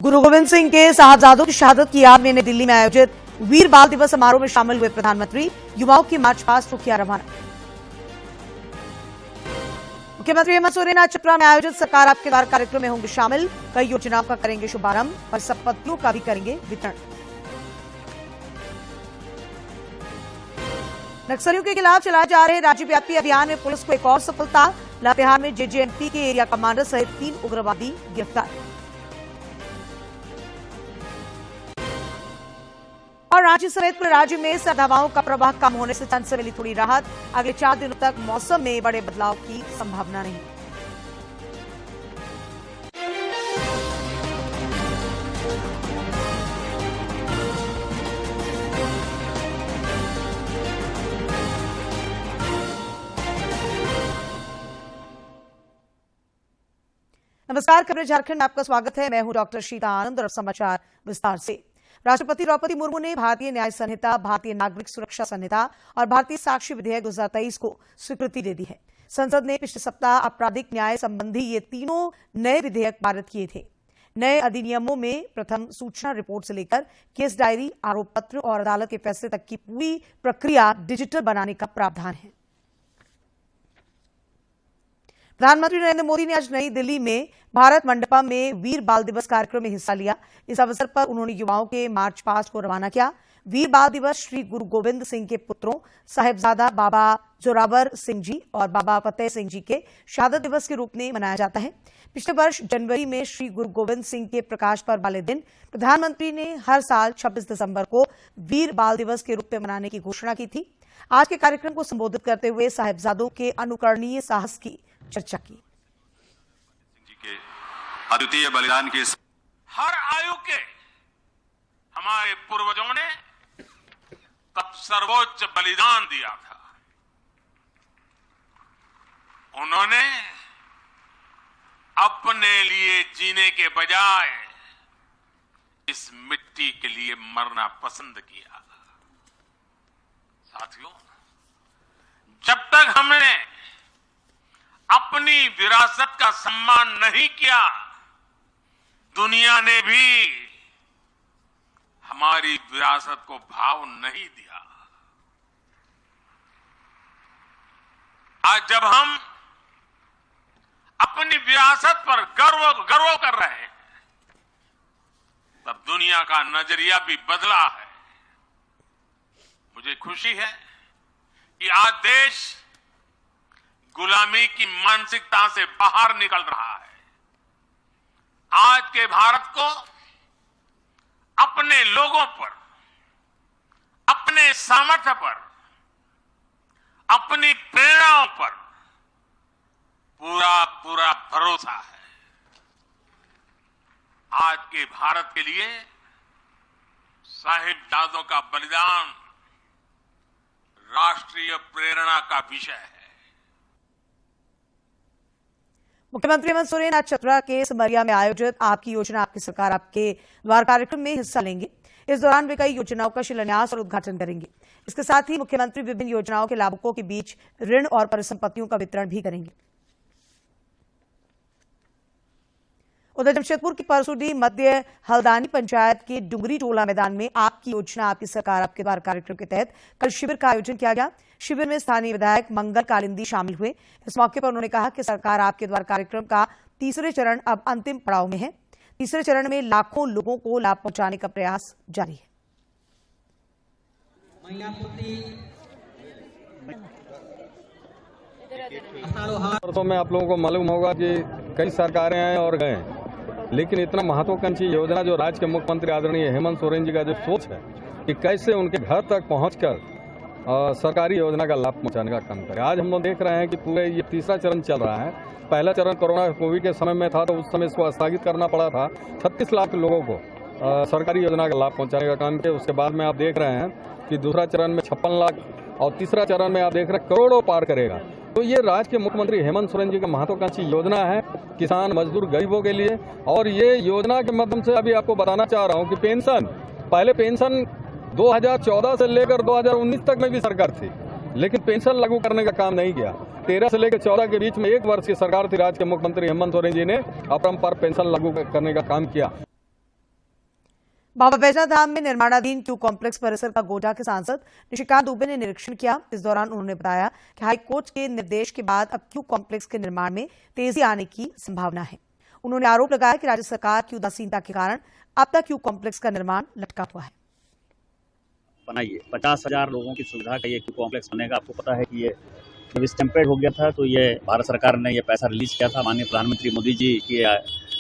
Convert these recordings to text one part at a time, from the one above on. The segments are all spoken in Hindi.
गुरु गोविंद सिंह के साहबजादों की शहादत की याद में नई दिल्ली में आयोजित वीर बाल दिवस समारोह में शामिल हुए प्रधानमंत्री। युवाओं की मार्च पास्ट को किया रवाना। मुख्यमंत्री हेमंत सोरेन आज चतरा में आयोजित सरकार आपके द्वार कार्यक्रम में होंगे शामिल। कई योजनाओं का करेंगे शुभारंभ और संपत्तियों का भी करेंगे वितरण। नक्सलियों के खिलाफ चलाए जा रहे राज्यव्यापी अभियान में पुलिस को एक और सफलता। लातेहार में जेजेएमपी के एरिया कमांडर सहित 3 उग्रवादी गिरफ्तार। और रांची समेत पूरे राज्य में सर्द हवाओं का प्रवाह कम होने से ठंड से मिली थोड़ी राहत। अगले 4 दिनों तक मौसम में बड़े बदलाव की संभावना नहीं। नमस्कार, खबरें झारखंड में आपका स्वागत है। मैं हूं डॉक्टर शीता आनंद और समाचार विस्तार से। राष्ट्रपति द्रौपदी मुर्मू ने भारतीय न्याय संहिता, भारतीय नागरिक सुरक्षा संहिता और भारतीय साक्ष्य विधेयक 2023 को स्वीकृति दे दी है। संसद ने पिछले सप्ताह आपराधिक न्याय संबंधी ये तीनों नए विधेयक पारित किए थे। नए अधिनियमों में प्रथम सूचना रिपोर्ट से लेकर केस डायरी, आरोप पत्र और अदालत के फैसले तक की पूरी प्रक्रिया डिजिटल बनाने का प्रावधान है। प्रधानमंत्री नरेंद्र मोदी ने आज नई दिल्ली में भारत मंडपम में वीर बाल दिवस कार्यक्रम में हिस्सा लिया। इस अवसर पर उन्होंने युवाओं के मार्च पास्ट को रवाना किया। वीर बाल दिवस श्री गुरु गोविंद सिंह के पुत्रों साहिबजादा बाबा जोरावर सिंह जी और बाबा फतेह सिंह जी के शहादत दिवस के रूप में मनाया जाता है। पिछले वर्ष जनवरी में श्री गुरु गोविंद सिंह के प्रकाश पर्व वाले दिन प्रधानमंत्री ने हर साल 26 दिसंबर को वीर बाल दिवस के रूप में मनाने की घोषणा की थी। आज के कार्यक्रम को संबोधित करते हुए साहिबजादों के अनुकरणीय साहस की चर्चा की। के अद्वितीय बलिदान के हर आयु के हमारे पूर्वजों ने तब सर्वोच्च बलिदान दिया था। उन्होंने अपने लिए जीने के बजाय इस मिट्टी के लिए मरना पसंद किया। साथियों, जब तक हमने अपनी विरासत का सम्मान नहीं किया, दुनिया ने भी हमारी विरासत को भाव नहीं दिया। आज जब हम अपनी विरासत पर गर्व कर रहे हैं, तब दुनिया का नजरिया भी बदला है। मुझे खुशी है कि आज देश गुलामी की मानसिकता से बाहर निकल रहा है। आज के भारत को अपने लोगों पर, अपने सामर्थ्य पर, अपनी प्रेरणाओं पर पूरा भरोसा है। आज के भारत के लिए साहिबजादों का बलिदान राष्ट्रीय प्रेरणा का विषय है। मुख्यमंत्री हेमंत सोरेन आज चतरा के समरिया में आयोजित आपकी योजना आपकी सरकार आपके द्वार कार्यक्रम में हिस्सा लेंगे। इस दौरान वे कई योजनाओं का शिलान्यास और उद्घाटन करेंगे। इसके साथ ही मुख्यमंत्री विभिन्न योजनाओं के लाभुकों के बीच ऋण और परिसंपत्तियों का वितरण भी करेंगे। उधर जमशेदपुर की परसुडी मध्य हल्दानी पंचायत के डुंगरी टोला मैदान में आपकी योजना आपकी सरकार आपके द्वार कार्यक्रम के तहत कल शिविर का आयोजन किया गया। शिविर में स्थानीय विधायक मंगल कालिंदी शामिल हुए। इस मौके पर उन्होंने कहा कि सरकार आपके द्वार कार्यक्रम का तीसरे चरण अब अंतिम पड़ाव में है। तीसरे चरण में लाखों लोगों को लाभ पहुंचाने का प्रयास जारी है। तो मैं आप लोगों को मालूम होगा कि कई सरकारें आए और गए, लेकिन इतना महत्वाकांक्षी योजना जो राज्य के मुख्यमंत्री आदरणीय हेमंत सोरेन जी का जो सोच है कि कैसे उनके घर तक पहुंचकर सरकारी योजना का लाभ पहुंचाने का काम करें। आज हम लोग देख रहे हैं कि पूरे ये तीसरा चरण चल रहा है। पहला चरण कोरोना कोविड के समय में था, तो उस समय इसको स्थगित करना पड़ा था। 36 लाख लोगों को सरकारी योजना का लाभ पहुंचाने का काम किया। उसके बाद में आप देख रहे हैं कि दूसरा चरण में 56 लाख और तीसरा चरण में आप देख रहे हैं करोड़ों पार करेगा। तो ये राज्य के मुख्यमंत्री हेमंत सोरेन जी का महत्वाकांक्षी योजना है किसान, मजदूर, गरीबों के लिए। और ये योजना के माध्यम से अभी आपको बताना चाह रहा हूँ कि पेंशन, पहले पेंशन 2014 से लेकर 2019 तक में भी सरकार थी, लेकिन पेंशन लागू करने का काम नहीं किया। 13 से लेकर 14 के बीच में 1 वर्ष की सरकार थी राज्य के मुख्यमंत्री हेमंत सोरेन जी ने अपरंपार पेंशन लागू करने का काम किया। बाबा बैजनाथ धाम में निर्माणाधीन क्यू कॉम्प्लेक्स परिसर का गोड्डा के सांसद निशिकांत दुबे ने निरीक्षण किया। इस दौरान उन्होंने बताया कि हाईकोर्ट के निर्देश के बाद अब क्यू कॉम्प्लेक्स के निर्माण में तेजी आने की संभावना है। उन्होंने आरोप लगाया कि राज्य सरकार की उदासीनता के कारण अब तक क्यू कॉम्प्लेक्स का निर्माण लटका हुआ है। बनाइए 50,000 लोगों की सुविधा का ये क्यू कॉम्प्लेक्स बनेगा। आपको पता है कि ये जब स्टैम्पेड हो गया था तो ये भारत सरकार ने ये पैसा रिलीज किया था। माननीय प्रधानमंत्री मोदी जी के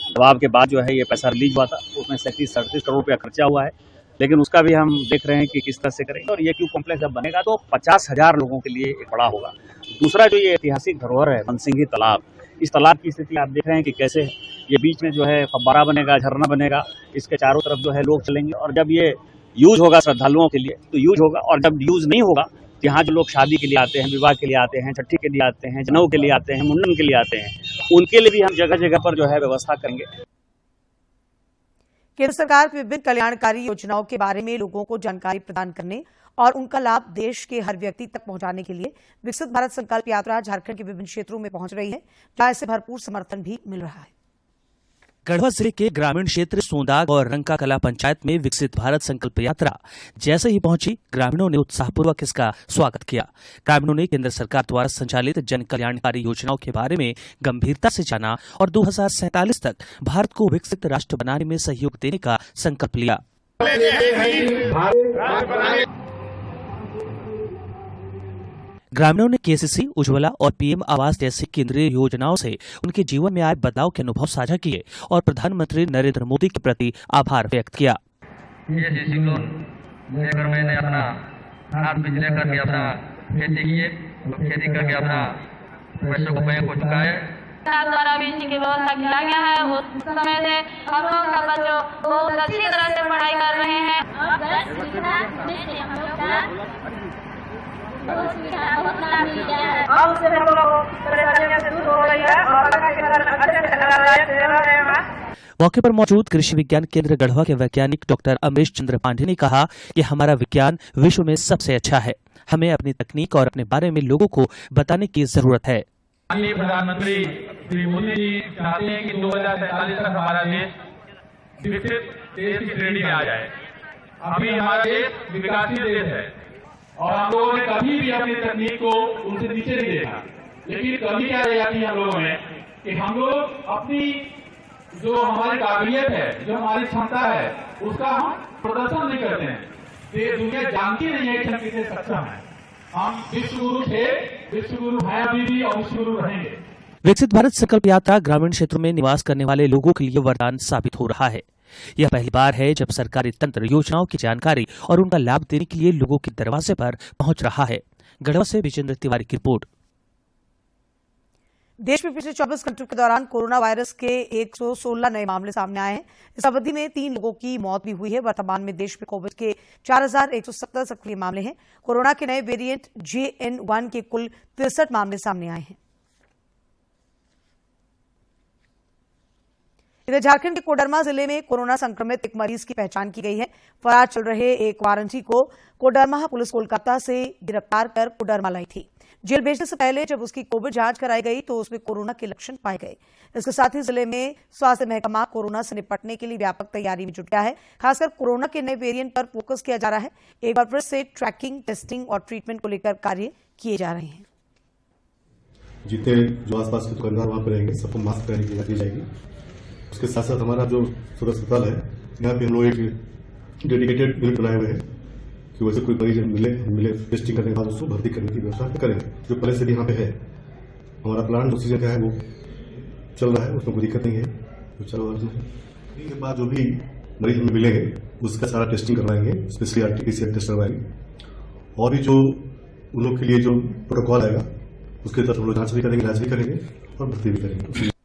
दबाव के बाद जो है ये पैसा रिलीज हुआ था। उसमें 37-38 करोड़ रुपया खर्चा हुआ है, लेकिन उसका भी हम देख रहे हैं कि किस तरह से करेंगे। और ये क्यू कॉम्प्लेक्स जब बनेगा तो 50,000 लोगों के लिए एक बड़ा होगा। दूसरा जो ये ऐतिहासिक धरोहर है मनसिंघी तालाब, इस तालाब की स्थिति आप देख रहे हैं कि कैसे ये बीच में जो है फव्वारा बनेगा, झरना बनेगा, इसके चारों तरफ जो है लोग चलेंगे। और जब ये यूज होगा श्रद्धालुओं के लिए तो यूज होगा, और जब यूज नहीं होगा तो यहाँ जो लोग शादी के लिए आते हैं, विवाह के लिए आते हैं, छठी के लिए आते हैं, जनेऊ के लिए आते हैं, मुंडन के लिए आते हैं, उनके लिए भी हम जगह जगह पर जो है व्यवस्था करेंगे। केंद्र सरकार की विभिन्न कल्याणकारी योजनाओं के बारे में लोगों को जानकारी प्रदान करने और उनका लाभ देश के हर व्यक्ति तक पहुंचाने के लिए विकसित भारत संकल्प यात्रा झारखंड के विभिन्न क्षेत्रों में पहुंच रही है, जहां इसे भरपूर समर्थन भी मिल रहा है। गढ़वा जिले के ग्रामीण क्षेत्र सोंदाग और रंका कला पंचायत में विकसित भारत संकल्प यात्रा जैसे ही पहुंची, ग्रामीणों ने उत्साहपूर्वक इसका स्वागत किया। ग्रामीणों ने केंद्र सरकार द्वारा संचालित जन कल्याणकारी योजनाओं के बारे में गंभीरता से जाना और 2047 तक भारत को विकसित राष्ट्र बनाने में सहयोग देने का संकल्प लिया। ग्रामीणों ने केसीसी, उज्ज्वला और पीएम आवास जैसी केंद्रीय योजनाओं से उनके जीवन में आए बदलाव के अनुभव साझा किए और प्रधानमंत्री नरेंद्र मोदी के प्रति आभार व्यक्त किया। केसीसी लोन लेकर मैंने अपना हाथ बिजली करके अपना खेती करके अपना पैसों को बैंक को चुकाए। द्वारा बिजली की व्यवस्था किया गया है। उस समय से हम लोग का बच्चों बहुत अच्छी तरह से पढ़ाई कर रहे हैं। मौके पर मौजूद कृषि विज्ञान केंद्र गढ़वा के वैज्ञानिक डॉक्टर अमरीश चंद्र पांडे ने कहा कि हमारा विज्ञान विश्व में सबसे अच्छा है। हमें अपनी तकनीक और अपने बारे में लोगों को बताने की जरूरत है। माननीय प्रधानमंत्री श्री मोदी जी चाहते हैं कि 2047 तक हमारा देश विकसित देश की श्रेणी में आ जाए। अभी हमारा देश विकासशील देश है और हम लोगों ने कभी भी अपनी तकनीक को उनसे नीचे नहीं देखा। लेकिन कभी क्या रह जाती है हम लोगों में कि हम लोग अपनी जो हमारी काबिलियत है, जो हमारी क्षमता है, उसका हम प्रदर्शन नहीं करते हैं। तो दुनिया जानती नहीं है कि हम कितने सक्षम हैं। हम विश्वगुरु थे, विश्वगुरु हैं अभी भी और विश्वगुरु रहेंगे। विकसित भारत संकल्प यात्रा ग्रामीण क्षेत्रों में निवास करने वाले लोगों के लिए वरदान साबित हो रहा है। यह पहली बार है जब सरकारी तंत्र योजनाओं की जानकारी और उनका लाभ देने के लिए लोगों के दरवाजे पर पहुंच रहा है। गढ़वा से विजेंद्र तिवारी की रिपोर्ट। देश में पिछले 24 घंटों के दौरान कोरोना वायरस के 116 नए मामले सामने आए हैं। इस अवधि में 3 लोगों की मौत भी हुई है। वर्तमान में देश में कोविड के 4170 सक्रिय मामले हैं। कोरोना के नए वेरिएंट JN1 के कुल 63 मामले सामने आए हैं। इधर झारखंड के कोडरमा जिले में कोरोना संक्रमित एक मरीज की पहचान की गई है। फरार चल रहे एक वारंटी को कोडरमा पुलिस कोलकाता से गिरफ्तार कर कोडरमा लाई थी। जेल भेजने से पहले जब उसकी कोविड जांच कराई गई तो उसमें कोरोना के लक्षण पाए गए। इसके साथ ही जिले में स्वास्थ्य महकमा कोरोना से निपटने के लिए व्यापक तैयारी में जुट गया है। खासकर कोरोना के नए वेरिएंट पर फोकस किया जा रहा है। एक बार फिर से ट्रैकिंग, टेस्टिंग और ट्रीटमेंट को लेकर कार्य किए जा रहे हैं। जितने जो आसपास के दुकानदार वहां पर रहेंगे सबको मास्क पहनने की दी जाएगी। उसके साथ साथ हमारा जो सदर अस्पताल है, यहाँ पे हम लोग एक डेडिकेटेड यूनिट बनाए हुए हैं कि वैसे कोई मरीज मिले टेस्टिंग करने के बाद उसको भर्ती करने की व्यवस्था करेंगे। जो पहले से भी यहाँ पे है, हमारा प्लान उसी जगह है, वो चल रहा है, उसमें कोई दिक्कत नहीं है। तो चलो इसके बाद जो भी मरीज हमें मिलेंगे उसका सारा टेस्टिंग करवाएंगे, स्पेशली RT-PCR टेस्ट करवाएंगे। और भी जो उन लोग के लिए जो प्रोटोकॉल आएगा उसके तहत हम लोग जांच भी करेंगे, इलाज भी करेंगे और भर्ती भी करेंगे।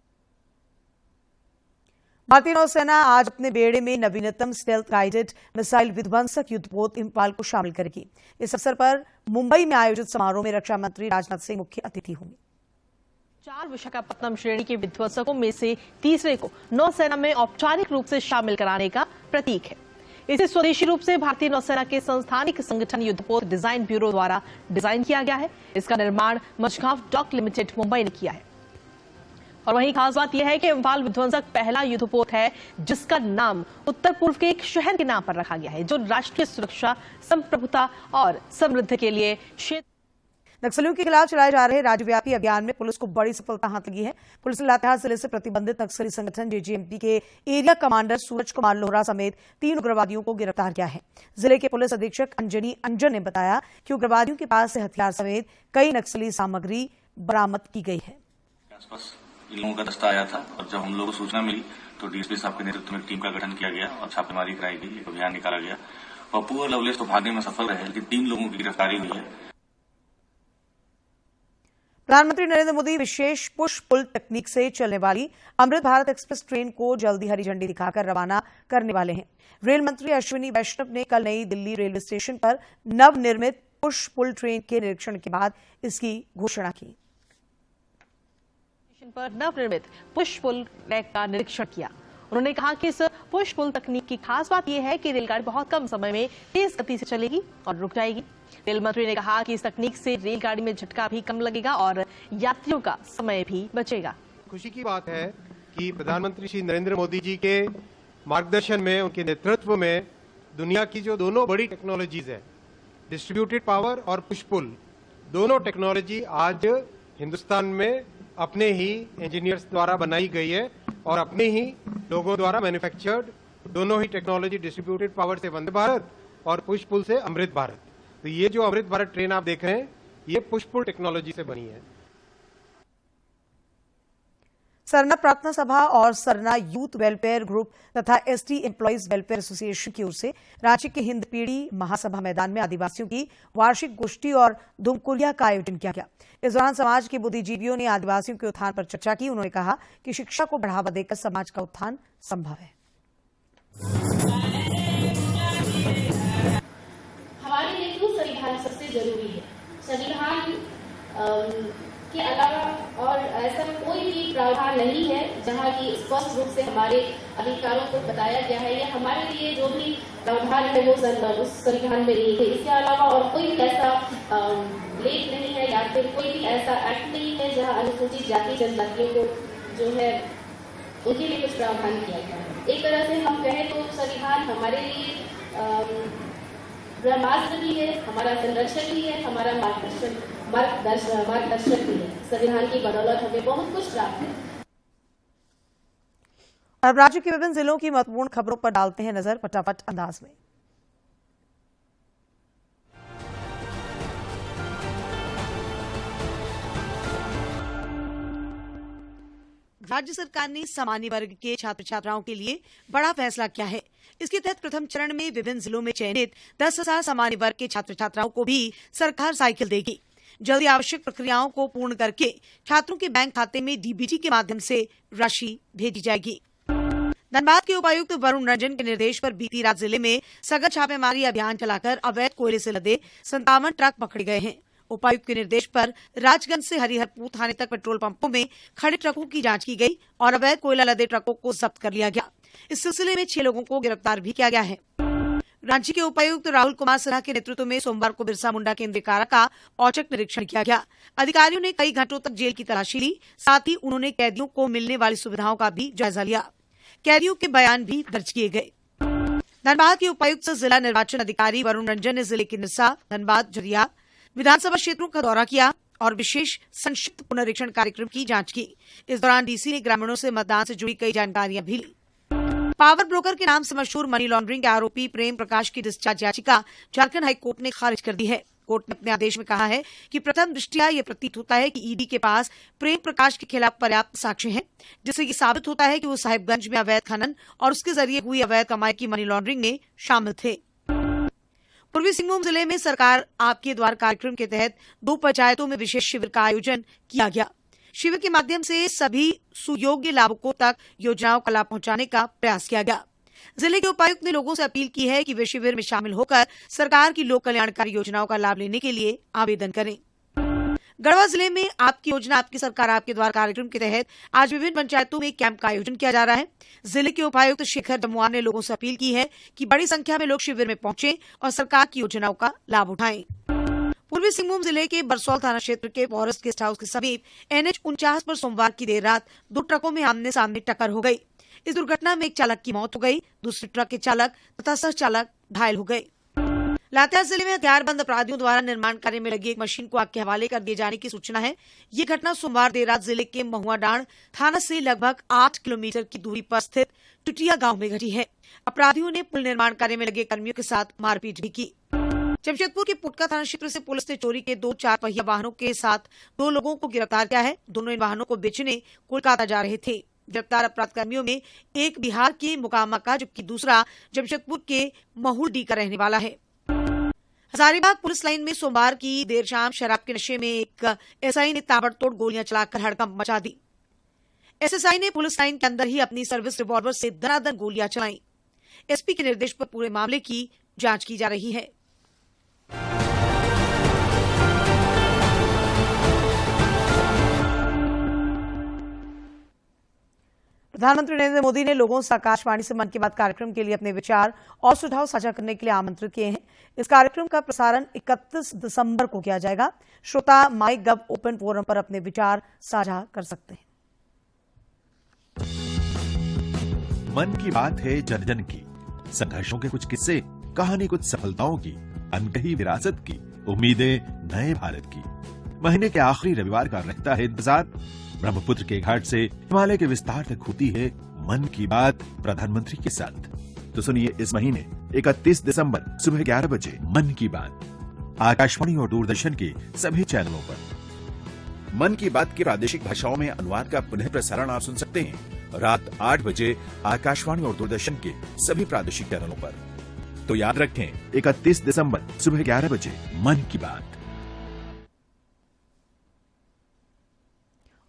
भारतीय नौसेना आज अपने बेड़े में नवीनतम स्टेल्थ गाइडेड मिसाइल विध्वंसक युद्धपोत इम्फाल को शामिल करेगी। इस अवसर पर मुंबई में आयोजित समारोह में रक्षा मंत्री राजनाथ सिंह मुख्य अतिथि होंगे। 4 विशाखापत्तनम श्रेणी के विध्वंसकों में से तीसरे को नौसेना में औपचारिक रूप से शामिल कराने का प्रतीक है। इसे स्वदेशी रूप से भारतीय नौसेना के संस्थानिक संगठन युद्धपोत डिजाइन ब्यूरो द्वारा डिजाइन किया गया है। इसका निर्माण मझगांव डॉक लिमिटेड मुंबई ने किया है। और वहीं खास बात यह है कि इम्फाल विध्वंसक पहला युद्धपोत है जिसका नाम उत्तर पूर्व के एक शहर के नाम पर रखा गया है, जो राष्ट्रीय सुरक्षा, संप्रभुता और समृद्धि के लिए क्षेत्र। नक्सलियों के खिलाफ चलाए जा रहे राज्यव्यापी अभियान में पुलिस को बड़ी सफलता हाथ लगी है। पुलिस ने लातेहार जिले से प्रतिबंधित नक्सली संगठन जेजेएमपी के एरिया कमांडर सूरज कुमार लोहरा समेत 3 उग्रवादियों को गिरफ्तार किया है। जिले के पुलिस अधीक्षक अंजनी अंजन ने बताया कि उग्रवादियों के पास से हथियार समेत कई नक्सली सामग्री बरामद की गई है। आसपास इन लोगों का दस्ता आया था और जब हम लोगों को सूचना मिली तो डीएसपी साहब के नेतृत्व में एक टीम का गठन किया गया और छापेमारी कराई गई, एक अभियान निकाला गया। पप्पू और लवलेश तो भागने में सफल रहे, लेकिन 3 लोगों की गिरफ्तारी हुई है। प्रधानमंत्री नरेंद्र मोदी विशेष पुश पुल तकनीक से चलने वाली अमृत भारत एक्सप्रेस ट्रेन को जल्दी हरी झंडी दिखाकर रवाना करने वाले हैं। रेल मंत्री अश्विनी वैष्णव ने कल नई दिल्ली रेलवे स्टेशन पर नवनिर्मित पुश पुल ट्रेन के निरीक्षण के बाद इसकी घोषणा की। स्टेशन पर नवनिर्मित पुश पुल ट्रैक का निरीक्षण किया। उन्होंने कहा कि इस पुश पुल तकनीक की खास बात यह है कि रेलगाड़ी बहुत कम समय में तेज गति से चलेगी और रुक जाएगी। रेल मंत्री ने कहा कि इस तकनीक से रेलगाड़ी में झटका भी कम लगेगा और यात्रियों का समय भी बचेगा। खुशी की बात है कि प्रधानमंत्री श्री नरेंद्र मोदी जी के मार्गदर्शन में, उनके नेतृत्व में दुनिया की जो दोनों बड़ी टेक्नोलॉजीज है, डिस्ट्रीब्यूटेड पावर और पुश पुल, दोनों टेक्नोलॉजी आज हिंदुस्तान में अपने ही इंजीनियर्स द्वारा बनाई गई है और अपने ही लोगों द्वारा मैन्युफैक्चर्ड। दोनों ही टेक्नोलॉजी डिस्ट्रीब्यूटेड पावर से वंदे भारत और पुश पुल से अमृत भारत। तो ये जो अमृत भारत ट्रेन आप देख रहे हैं, ये पुश पुल टेक्नोलॉजी से बनी है। सरना प्रार्थना सभा और सरना यूथ वेलफेयर ग्रुप तथा एसटी एम्प्लॉइज वेलफेयर एसोसिएशन की ओर से रांची के हिंदपीढ़ी महासभा मैदान में आदिवासियों की वार्षिक गोष्ठी और धुमकुलिया का आयोजन किया गया। इस दौरान समाज के बुद्धिजीवियों ने आदिवासियों के उत्थान पर चर्चा की। उन्होंने कहा कि शिक्षा को बढ़ावा देकर समाज का उत्थान संभव है। हमारे लिए तो संविधान सबसे जरूरी है। संविधान के अलावा और ऐसा कोई भी प्रावधान नहीं है जहां की स्पष्ट रूप से हमारे अधिकारों को बताया गया है या हमारे लिए जो भी प्रावधान है वो उस संविधान में नहीं है। इसके अलावा और कोई भी ऐसा लेख नहीं है या फिर कोई भी ऐसा एक्ट नहीं है जहां अनुसूचित जाति जनजातियों को जो है उनके लिए कुछ प्रावधान किया गया है। एक तरह से हम कहें तो संविधान हमारे लिए ब्रह्मास्त्र भी है, हमारा संरक्षक भी है, हमारा मार्गदर्शक भी है। संविधान की बदौलत हमें बहुत कुछ प्राप्त है। अब राज्य के विभिन्न जिलों की महत्वपूर्ण खबरों पर डालते हैं नजर फटाफट अंदाज में। राज्य सरकार ने सामान्य वर्ग के छात्र छात्राओं के लिए बड़ा फैसला किया है। इसके तहत प्रथम चरण में विभिन्न जिलों में चयनित 10,000 सामान्य वर्ग के छात्र छात्राओं को भी सरकार साइकिल देगी। जल्दी आवश्यक प्रक्रियाओं को पूर्ण करके छात्रों के बैंक खाते में डीबीटी के माध्यम से राशि भेजी जाएगी। धनबाद के उपायुक्त वरुण रंजन के निर्देश पर बीती रात जिले में सघन छापेमारी अभियान चलाकर अवैध कोयले से लदे 57 ट्रक पकड़े गए हैं। उपायुक्त के निर्देश पर राजगंज से हरिहरपुर थाने तक पेट्रोल पंपों में खड़े ट्रकों की जांच की गई और अवैध कोयला लदे ट्रकों को जब्त कर लिया गया। इस सिलसिले में 6 लोगों को गिरफ्तार भी किया गया है। रांची के उपायुक्त राहुल कुमार सिन्हा के नेतृत्व में सोमवार को बिरसा मुंडा केंद्रीय कारा का औचक निरीक्षण किया गया। अधिकारियों ने कई घंटों तक जेल की तलाशी ली। साथ ही उन्होंने कैदियों को मिलने वाली सुविधाओं का भी जायजा लिया। कैदियों के बयान भी दर्ज किए गए। धनबाद के उपायुक्त जिला निर्वाचन अधिकारी वरुण रंजन ने जिले के निरसा, धनबाद, झरिया विधानसभा क्षेत्रों का दौरा किया और विशेष संक्षिप्त पुनरीक्षण कार्यक्रम की जांच की। इस दौरान डीसी ने ग्रामीणों से मतदान से जुड़ी कई जानकारियां भी ली। पावर ब्रोकर के नाम से मशहूर मनी लॉन्ड्रिंग के आरोपी प्रेम प्रकाश की डिस्चार्ज याचिका झारखंड हाईकोर्ट ने खारिज कर दी है। कोर्ट ने अपने आदेश में कहा है कि प्रथम दृष्टया यह प्रतीत होता है कि ईडी के पास प्रेम प्रकाश के खिलाफ पर्याप्त साक्ष्य हैं, जिससे ये साबित होता है कि वो साहिबगंज में अवैध खनन और उसके जरिए हुई अवैध कमाई की मनी लॉन्ड्रिंग में शामिल थे। पूर्वी सिंहभूम जिले में सरकार आपके द्वार कार्यक्रम के तहत 2 पंचायतों में विशेष शिविर का आयोजन किया गया। शिविर के माध्यम से सभी सुयोग्य लाभुकों तक योजनाओं का लाभ पहुंचाने का प्रयास किया गया। जिले के उपायुक्त ने लोगों से अपील की है कि वे शिविर में शामिल होकर सरकार की लोक कल्याणकारी योजनाओं का लाभ लेने के लिए आवेदन करें। गढ़वा जिले में आपकी योजना आपकी सरकार आपके द्वार कार्यक्रम के तहत आज विभिन्न पंचायतों में कैंप का आयोजन किया जा रहा है। जिले के उपायुक्त शेखर जमुआर ने लोगों से अपील की है कि बड़ी संख्या में लोग शिविर में पहुंचे और सरकार की योजनाओं का लाभ उठाएं। पूर्वी सिंहभूम जिले के बरसौल थाना क्षेत्र के फॉरेस्ट गेस्ट हाउस के समीप NH49 पर सोमवार की देर रात दो ट्रकों में आमने सामने टक्कर हो गई। इस दुर्घटना में एक चालक की मौत हो गई, दूसरे ट्रक के चालक तथा सह चालक घायल हो गए। लातेहार जिले में हथियारबंद अपराधियों द्वारा निर्माण कार्य में लगी एक मशीन को आग के हवाले कर दिए जाने की सूचना है। ये घटना सोमवार देर रात जिले के महुआडांड़ थाना से लगभग 8 किलोमीटर की दूरी पर स्थित टुटिया गांव में घटी है। अपराधियों ने पुल निर्माण कार्य में लगे कर्मियों के साथ मारपीट भी की। जमशेदपुर के पुटका थाना क्षेत्र से पुलिस ने चोरी के 2 4 पहिया वाहनों के साथ 2 लोगों को गिरफ्तार किया है। दोनों इन वाहनों को बेचने कोलकाता जा रहे थे। गिरफ्तार अपराध कर्मियों में एक बिहार के मोकामा का जबकि दूसरा जमशेदपुर के महुलडी का रहने वाला है। हजारीबाग पुलिस लाइन में सोमवार की देर शाम शराब के नशे में एक एसआई ने ताबड़तोड़ गोलियां चलाकर हड़कंप मचा दी। एसएसआई ने पुलिस लाइन के अंदर ही अपनी सर्विस रिवॉल्वर से दनादन गोलियां चलाई। एसपी के निर्देश पर पूरे मामले की जांच की जा रही है। प्रधानमंत्री नरेंद्र मोदी ने लोगों से आकाशवाणी से मन की बात कार्यक्रम के लिए अपने विचार और सुझाव साझा करने के लिए आमंत्रित किए हैं। इस कार्यक्रम का प्रसारण 31 दिसंबर को किया जाएगा। श्रोता माई गव ओपन फोरम पर अपने विचार साझा कर सकते हैं। मन की बात है जन जन की, संघर्षों के कुछ किस्से, कहानी कुछ सफलताओं की, अनकही विरासत की, उम्मीदें नए भारत की। महीने के आखिरी रविवार का रहता है इंतजार। ब्रह्मपुत्र के घाट से हिमालय के विस्तार तक होती है मन की बात प्रधानमंत्री के साथ। तो सुनिए इस महीने 31 दिसंबर सुबह 11 बजे मन की बात आकाशवाणी और दूरदर्शन के सभी चैनलों पर। मन की बात की प्रादेशिक भाषाओं में अनुवाद का पुनः प्रसारण आप सुन सकते हैं रात 8 बजे आकाशवाणी और दूरदर्शन के सभी प्रादेशिक चैनलों पर। तो याद रखें 31 दिसंबर सुबह 11 बजे मन की बात।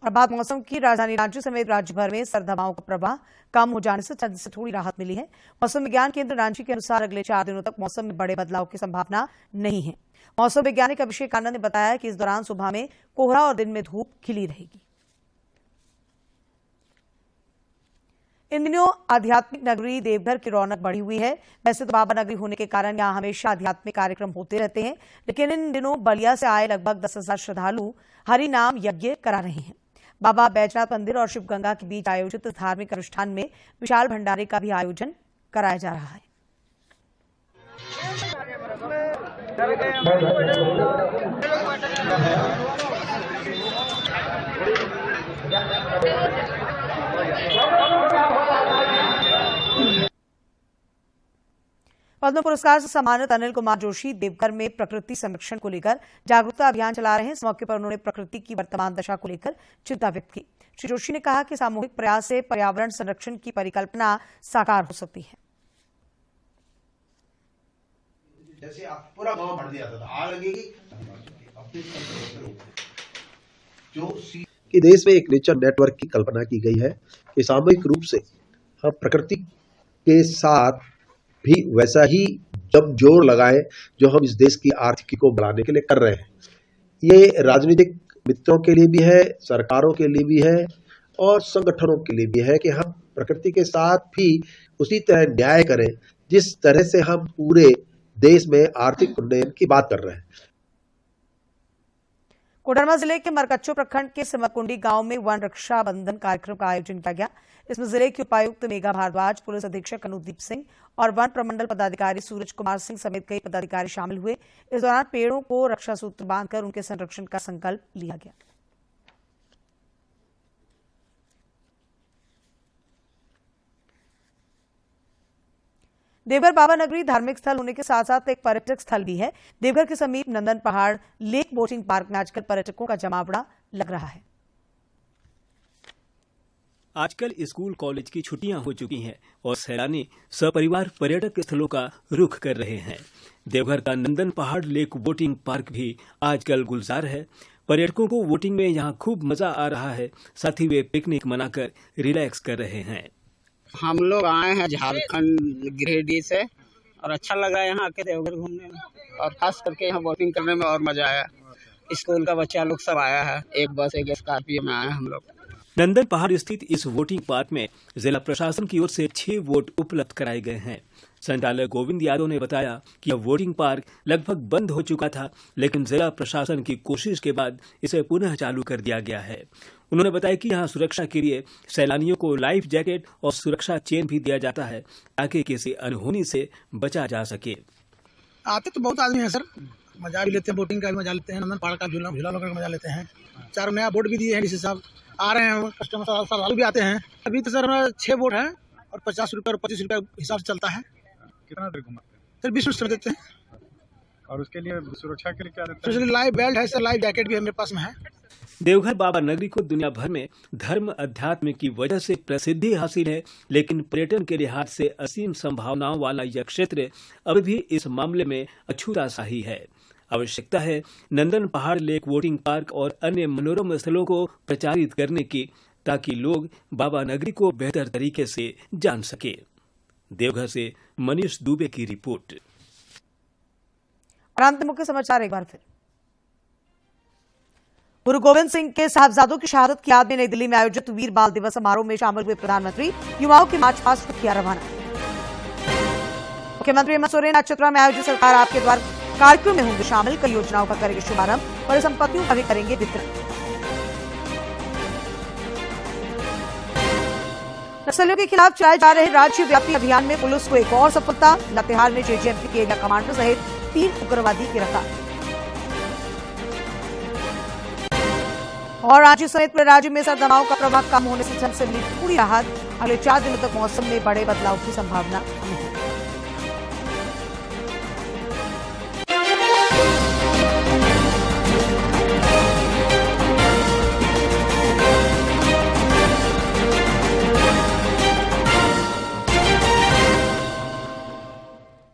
और बात मौसम की। राजधानी रांची समेत राज्य भर में सर्द हवाओं का प्रवाह कम हो जाने से ठंड से थोड़ी राहत मिली है। मौसम विज्ञान केंद्र रांची के अनुसार अगले 4 दिनों तक मौसम में बड़े बदलाव की संभावना नहीं है। मौसम वैज्ञानिक अभिषेक आनंद ने बताया कि इस दौरान सुबह में कोहरा और दिन में धूप खिली रहेगी। इन दिनों आध्यात्मिक नगरी देवघर की रौनक बढ़ी हुई है। वैसे तो बाबा नगरी होने के कारण यहाँ हमेशा आध्यात्मिक कार्यक्रम होते रहते हैं, लेकिन इन दिनों बलिया से आए लगभग 10,000 श्रद्धालु हरि नाम यज्ञ करा रहे हैं। बाबा बैजनाथ मंदिर और शिवगंगा के बीच आयोजित धार्मिक अनुष्ठान में विशाल भंडारे का भी आयोजन कराया जा रहा है। पद्म पुरस्कार से सम्मानित अनिल कुमार जोशी देवघर में प्रकृति संरक्षण को लेकर जागरूकता अभियान चला रहे हैं। इस मौके पर उन्होंने प्रकृति की वर्तमान दशा को लेकर चिंता व्यक्त की। श्री जोशी ने कहा कि सामूहिक प्रयास से पर्यावरण संरक्षण की परिकल्पना साकार हो सकती है। जैसे आप पूरा गांव भर दिया था, आग लगेगी कि देश में एक नेचर नेटवर्क की कल्पना की गई है कि सामूहिक रूप से हम प्रकृति के साथ भी वैसा ही जब जोर लगाएं जो हम इस देश की आर्थिकी को बढ़ाने के लिए कर रहे हैं। ये राजनीतिक मित्रों के लिए भी है, सरकारों के लिए भी है और संगठनों के लिए भी है कि हम प्रकृति के साथ भी उसी तरह न्याय करें जिस तरह से हम पूरे देश में आर्थिक उन्नयन की बात कर रहे हैं। कोडरमा जिले के मरकच्चो प्रखंड के सिमरकुंडी गांव में वन रक्षा बंधन कार्यक्रम का आयोजन किया गया। इसमें जिले के उपायुक्त मेघा भारद्वाज, पुलिस अधीक्षक अनुदीप सिंह और वन प्रमंडल पदाधिकारी सूरज कुमार सिंह समेत कई पदाधिकारी शामिल हुए। इस दौरान पेड़ों को रक्षा सूत्र बांधकर उनके संरक्षण का संकल्प लिया गया। देवघर बाबा नगरी धार्मिक स्थल होने के साथ साथ एक पर्यटक स्थल भी है। देवघर के समीप नंदन पहाड़ लेक बोटिंग पार्क में आजकल पर्यटकों का जमावड़ा लग रहा है। आजकल स्कूल कॉलेज की छुट्टियां हो चुकी हैं और सैलानी सपरिवार पर्यटक स्थलों का रुख कर रहे हैं। देवघर का नंदन पहाड़ लेक बोटिंग पार्क भी आजकल गुलजार है। पर्यटकों को बोटिंग में यहां खूब मजा आ रहा है, साथ ही वे पिकनिक मनाकर रिलैक्स कर रहे हैं। हम लोग आए हैं झारखंड गिरिडीह से और अच्छा लगा यहाँ आके देवघर घूमने में और खास करके यहाँ बोटिंग करने में और मजा आया। स्कूल का बच्चा लोग सब आया है, एक बस एक स्कॉर्पियो में आए हम लोग। नंदन पहाड़ स्थित इस वोटिंग पार्क में जिला प्रशासन की ओर से 6 वोट उपलब्ध कराए गए हैं। संचालक गोविंद यादव ने बताया कि यह वोटिंग पार्क लगभग बंद हो चुका था, लेकिन जिला प्रशासन की कोशिश के बाद इसे पुनः चालू कर दिया गया है। उन्होंने बताया कि यहाँ सुरक्षा के लिए सैलानियों को लाइफ जैकेट और सुरक्षा चेन भी दिया जाता है ताकि किसी अनहोनी से बचा जा सके। आते तो बहुत आदमी हैं सर, मजा भी लेते हैं, बोटिंग का भी मजा लेते हैं, नंदन पहाड़ का झूला का मजा लेते हैं। 4 नया बोट भी दिए हैं डीसी साहब, आ रहे हैं कस्टमर श्रद्धालु भी आते हैं। अभी तो सर 6 बोट हैं और 50 रुपये और 25 रुपये हिसाब से चलता है। कितना देर घुमाते हैं सर? 20 मिनट देते हैं। और उसके लिए सुरक्षा के लिए क्या देते हैं? लाइफ बेल्ट है सर, लाइफ जैकेट भी मेरे पास में है। देवघर बाबा नगरी को दुनिया भर में धर्म अध्यात्म की वजह से प्रसिद्धि हासिल है, लेकिन पर्यटन के लिहाज से असीम संभावनाओं वाला यह क्षेत्र अभी भी इस मामले में अछूता सा ही है। आवश्यकता है नंदन पहाड़ लेक वोटिंग पार्क और अन्य मनोरम स्थलों को प्रचारित करने की, ताकि लोग बाबा नगरी को बेहतर तरीके से जान सके। देवघर से मनीष दुबे की रिपोर्ट। और अंत मुख्य समाचार एक बार फिर। गुरु गोविंद सिंह के साहबजादों की शहादत की याद में नई दिल्ली में आयोजित वीर बाल दिवस समारोह में शामिल हुए प्रधानमंत्री, युवाओं की मार्च पास्ट किया रवाना। मुख्यमंत्री हेमंत सोरेन आज चतरा में आयोजित सरकार आपके द्वार कार्यक्रम में होंगे शामिल। कई योजनाओं का करेंगे शुभारंभ, परिसंपत्तियों का भी करेंगे वितरण। नक्सलियों के खिलाफ चलाए जा रहे राज्यव्यापी अभियान में पुलिस को एक और सफलता। लातेहार में जेजेएमपी के एरिया कमांडर सहित 3 उग्रवादी गिरफ्तार। और रांची समेत पूरे राज्य में सर्द हवाओं का प्रभाव कम होने से ठंड से मिली पूरी राहत। अगले 4 दिनों तक मौसम में बड़े बदलाव की संभावना नहीं है।